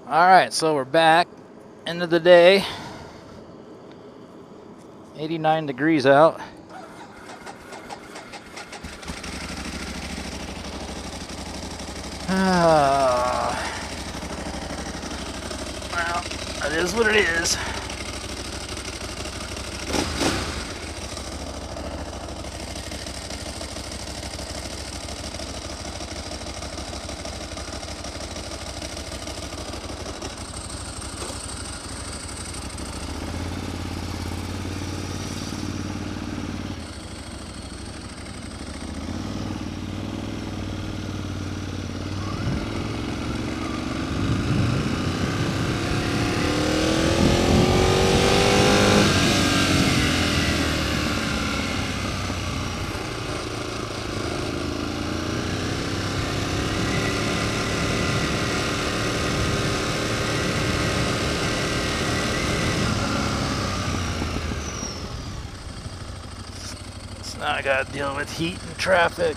Alright, so we're back. End of the day. 89 degrees out. Well, that is what it is. Now I gotta deal with heat and traffic.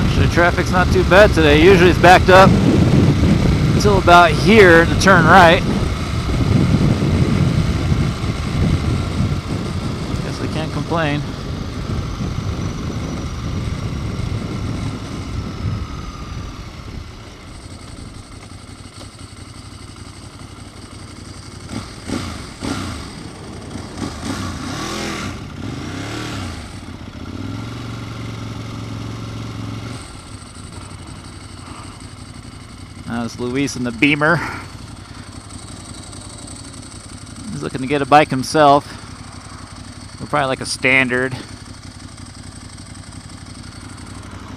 Actually, traffic's not too bad today. Usually it's backed up until about here to turn right. Can't complain. Now it's Luis in the Beamer. He's looking to get a bike himself. Probably like a standard.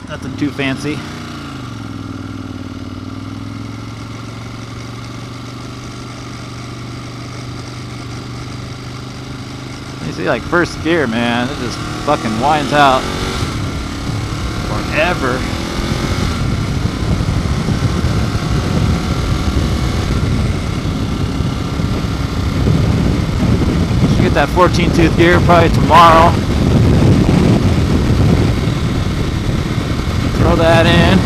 Nothing too fancy. You see, like first gear, man, it just fucking winds out forever. Get that 14-tooth gear probably tomorrow. Throw that in.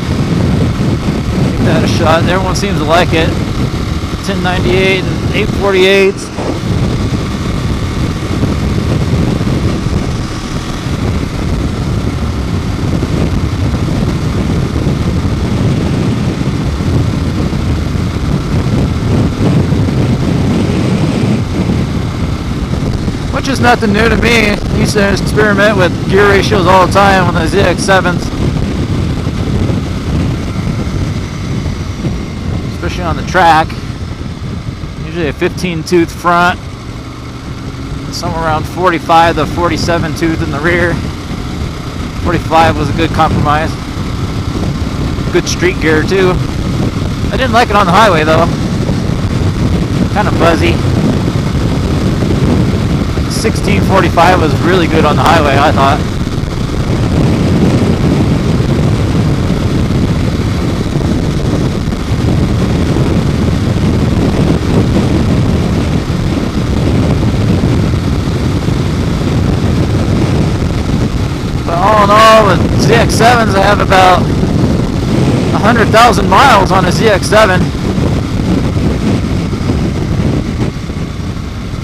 Give that a shot. Everyone seems to like it. 1098 and 848s. Which is nothing new to me. I used to experiment with gear ratios all the time on the ZX7s. Especially on the track. Usually a 15-tooth front. Somewhere around 45 to 47 tooth in the rear. 45 was a good compromise. Good street gear too. I didn't like it on the highway though. Kind of buzzy. 1645 was really good on the highway, I thought. But all in all, with ZX7s, I have about 100,000 miles on a ZX7.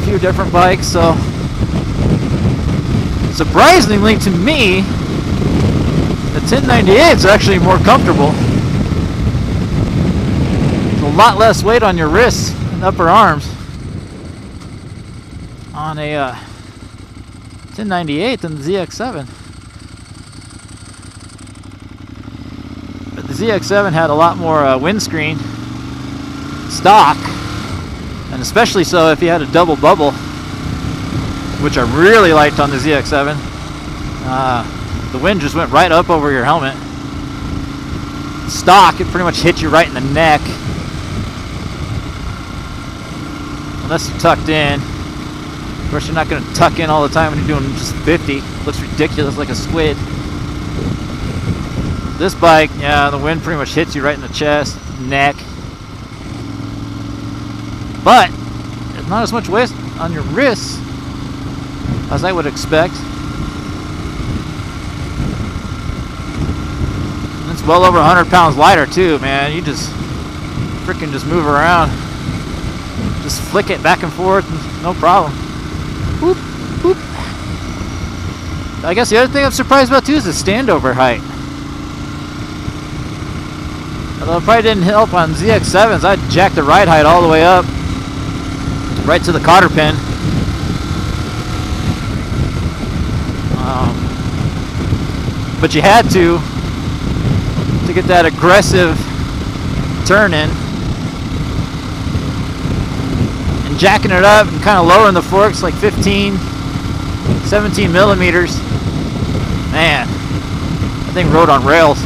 A few different bikes, so surprisingly to me, the 1098 is actually more comfortable. There's a lot less weight on your wrists and upper arms on a 1098 than the ZX7. But the ZX7 had a lot more windscreen stock, and especially so if you had a double bubble, which I really liked on the ZX7. The wind just went right up over your helmet. Stock, it pretty much hit you right in the neck. Unless you're tucked in. Of course, you're not going to tuck in all the time when you're doing just 50. Looks ridiculous, like a squid. This bike, yeah, the wind pretty much hits you right in the chest, neck. But it's not as much weight on your wrists as I would expect. And it's well over 100 pounds lighter too, man. You just freaking just move around. Just flick it back and forth, no problem. Boop, boop. I guess the other thing I'm surprised about too is the standover height. Although it probably didn't help on ZX7s, I'd jack the ride height all the way up, right to the cotter pin. But you had to get that aggressive turn in. And jacking it up and kind of lowering the forks like 15, 17 millimeters. Man, that thing rode on rails.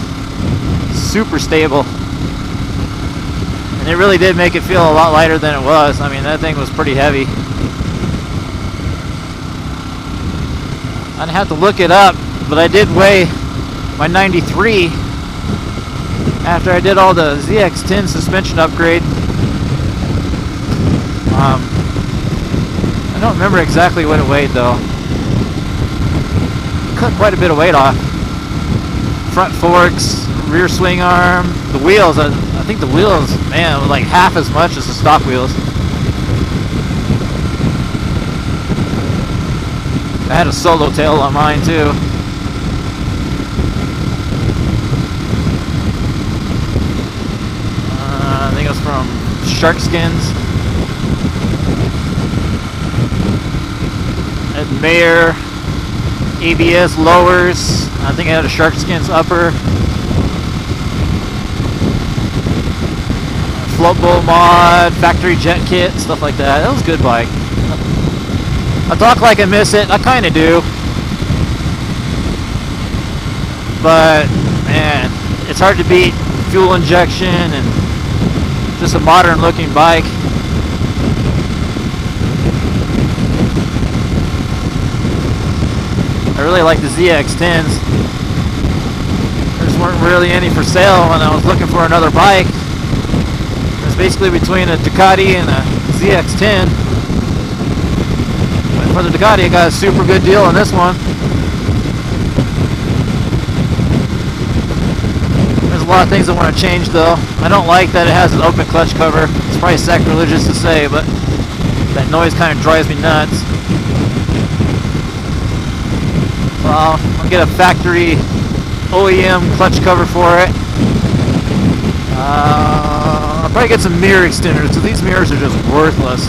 Super stable. And it really did make it feel a lot lighter than it was. I mean, that thing was pretty heavy. I'd have to look it up, but I did weigh my 93 after I did all the ZX10 suspension upgrade. I don't remember exactly what it weighed though. Cut quite a bit of weight off. Front forks, rear swing arm, the wheels, I think the wheels, man, were like half as much as the stock wheels. I had a solo tail on mine too. I think it was from Shark Skins. At Mayer, ABS lowers. I think I had a Shark Skins upper. Flammable mod, factory jet kit, stuff like that. That was a good bike. I talk like I miss it. I kind of do. But, man, it's hard to beat fuel injection and just a modern looking bike. I really like the ZX10s. There just weren't really any for sale when I was looking for another bike. It was basically between a Ducati and a ZX10. But for the Ducati, I got a super good deal on this one. There's a lot of things I want to change though. I don't like that it has an open clutch cover. It's probably sacrilegious to say, but that noise kind of drives me nuts. Well, I'll get a factory OEM clutch cover for it. I'll probably get some mirror extenders, so these mirrors are just worthless.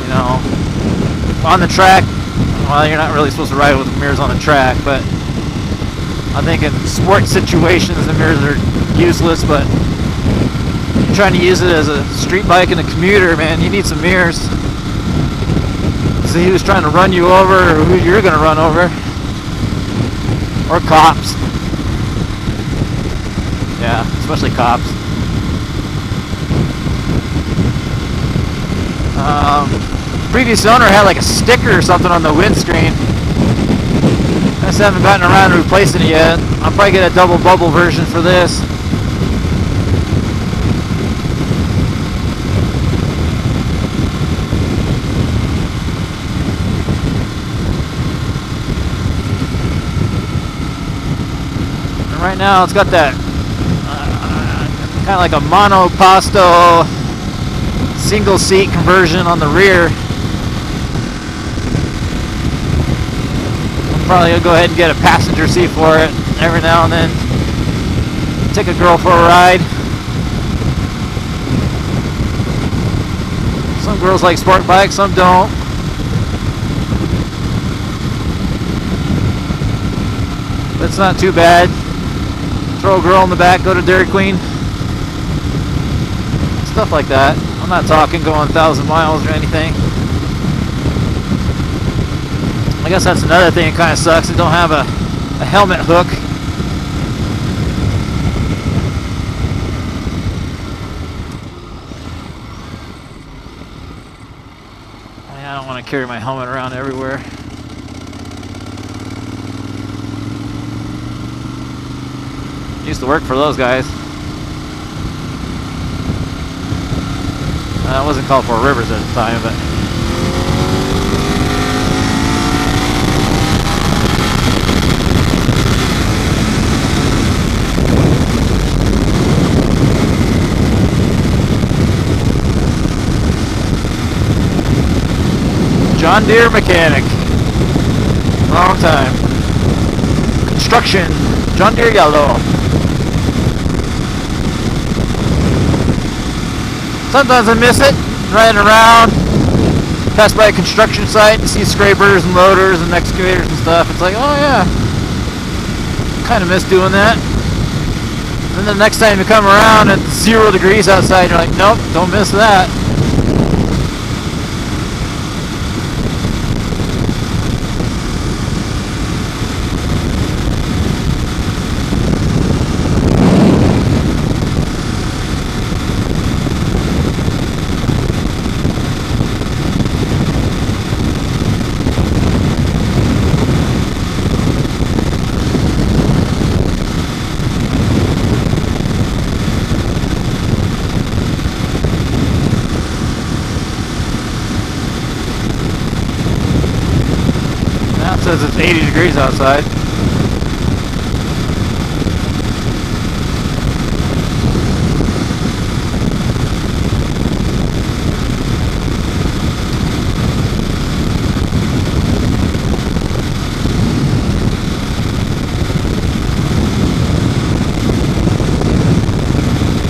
You know, on the track, well, you're not really supposed to ride with mirrors on the track, but I think in sport situations the mirrors are useless, but if you're trying to use it as a street bike and a commuter, man, you need some mirrors. See who's trying to run you over or who you're going to run over. Or cops. Yeah, especially cops. Previous owner had like a sticker or something on the windscreen. I just haven't gotten around to replacing it yet. I'll probably get a double bubble version for this. Right now it's got that kind of like a monoposto single seat conversion on the rear. I'm probably gonna go ahead and get a passenger seat for it every now and then. Take a girl for a ride. Some girls like sport bikes, some don't. But it's not too bad. Throw a girl in the back, go to Dairy Queen. Stuff like that. I'm not talking going 1,000 miles or anything. I guess that's another thing that kind of sucks. It don't have a helmet hook. I don't want to carry my helmet around everywhere. Used to work for those guys. I wasn't called for Rivers at the time, but John Deere mechanic. Long time. Construction. John Deere yellow. Sometimes I miss it. Riding around. Pass by a construction site and see scrapers and loaders and excavators and stuff. It's like, oh yeah. Kind of miss doing that. And then the next time you come around and it's 0 degrees outside, you're like, nope, don't miss that. It says it's 80 degrees outside.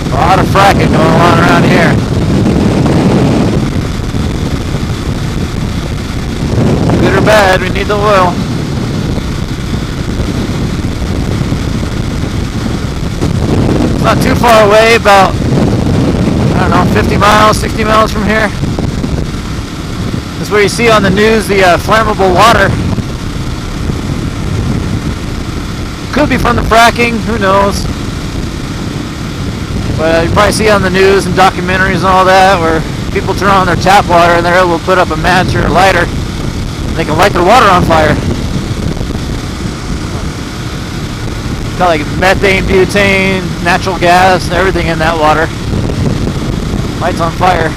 A lot of fracking going on around here. Good or bad, we need the oil. It's not too far away, about, I don't know, 50 miles, 60 miles from here. That's where you see on the news the flammable water. Could be from the fracking, who knows. But you probably see on the news and documentaries and all that where people turn on their tap water and they're able to put up a match or a lighter. They can light their water on fire. Got like methane, butane, natural gas, everything in that water. Lights on fire.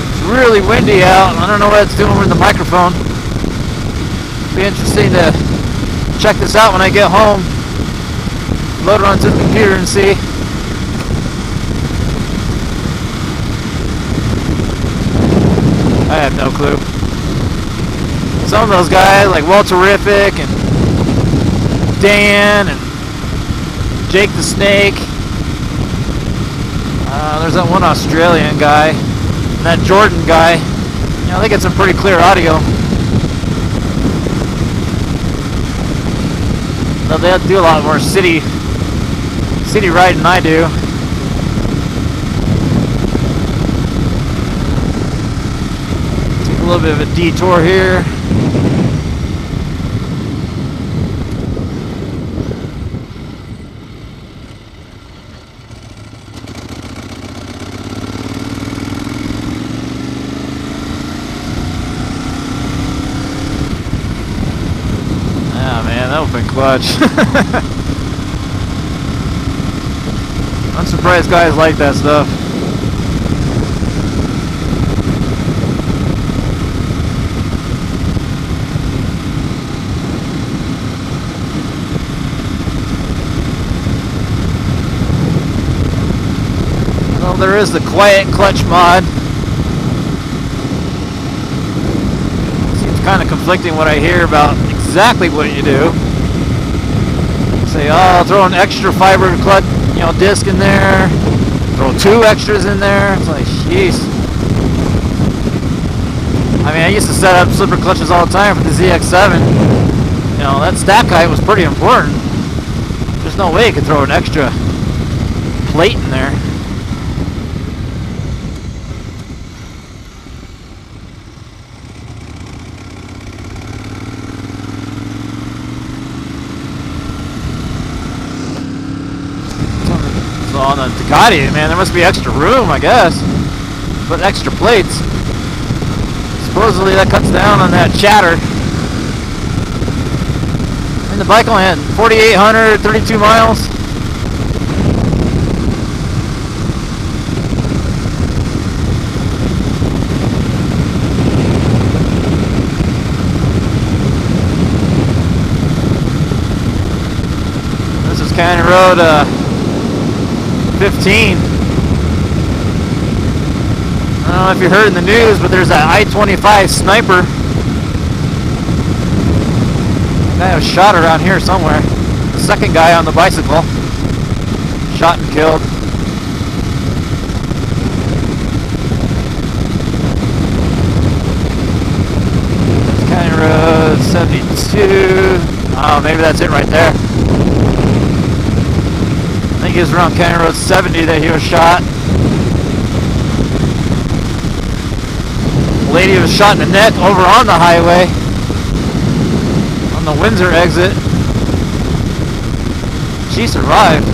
It's really windy out. I don't know what it's doing with the microphone. Be interesting to check this out when I get home. Load it onto the computer and see. I have no clue. Some of those guys like Walterific and Dan and Jake the Snake. There's that one Australian guy and that Jordan guy. You know, they get some pretty clear audio. Though they do a lot more city riding than I do. Take a little bit of a detour here. Ah man, that open clutch. I'm surprised guys like that stuff. Well, there is the quiet clutch mod. Seems kind of conflicting what I hear about exactly what you do. Say, oh, I'll throw an extra fiber clutch, you know, disc in there, throw 2 extras in there. It's like, jeez. I mean, I used to set up slipper clutches all the time for the ZX7. You know, that stack height was pretty important. There's no way you could throw an extra plate in there. So on the Ducati, man, there must be extra room, I guess. put extra plates. Supposedly that cuts down on that chatter. And the bike only had 4,800, 32 miles. This is County Road 15. I don't know if you heard in the news, but there's an I-25 sniper. A guy was shot around here somewhere. The second guy on the bicycle. Shot and killed. County Road 72. Oh, maybe that's it right there. I think it was around County Road 70 that he was shot. A lady was shot in the neck over on the highway. On the Windsor exit. She survived.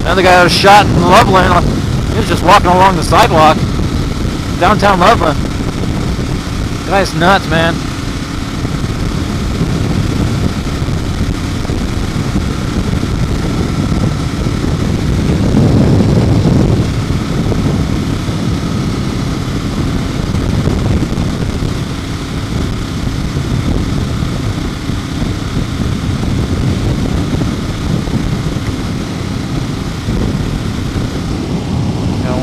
Another guy was shot in Loveland. He was just walking along the sidewalk. Downtown Loveland. The guy's nuts, man.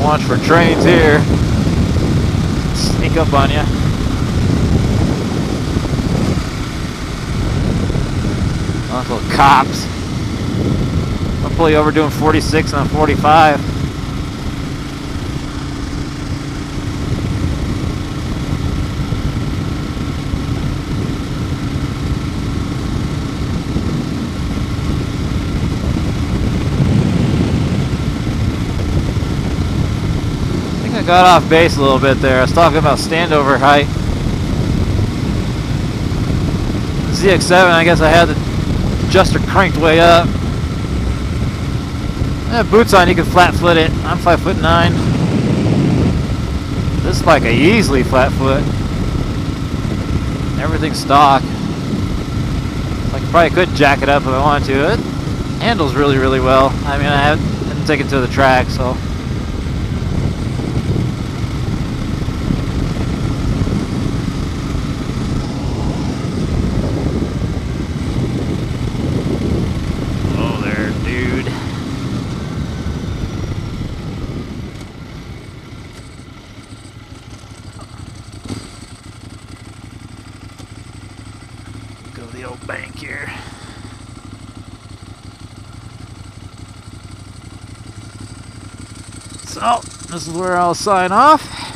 Watch for trains here. Sneak up on you. Those little cops. I'll pull you over doing 46 on 45. I got off base a little bit there. I was talking about standover height. ZX7, I guess I had the adjuster cranked way up. I have boots on, you can flat foot it. I'm 5'9". This bike I easily flat foot. Everything's stock. I probably could jack it up if I wanted to. It handles really, really well. I mean, I didn't take it to the track, so. The old bank here. So, this is where I'll sign off.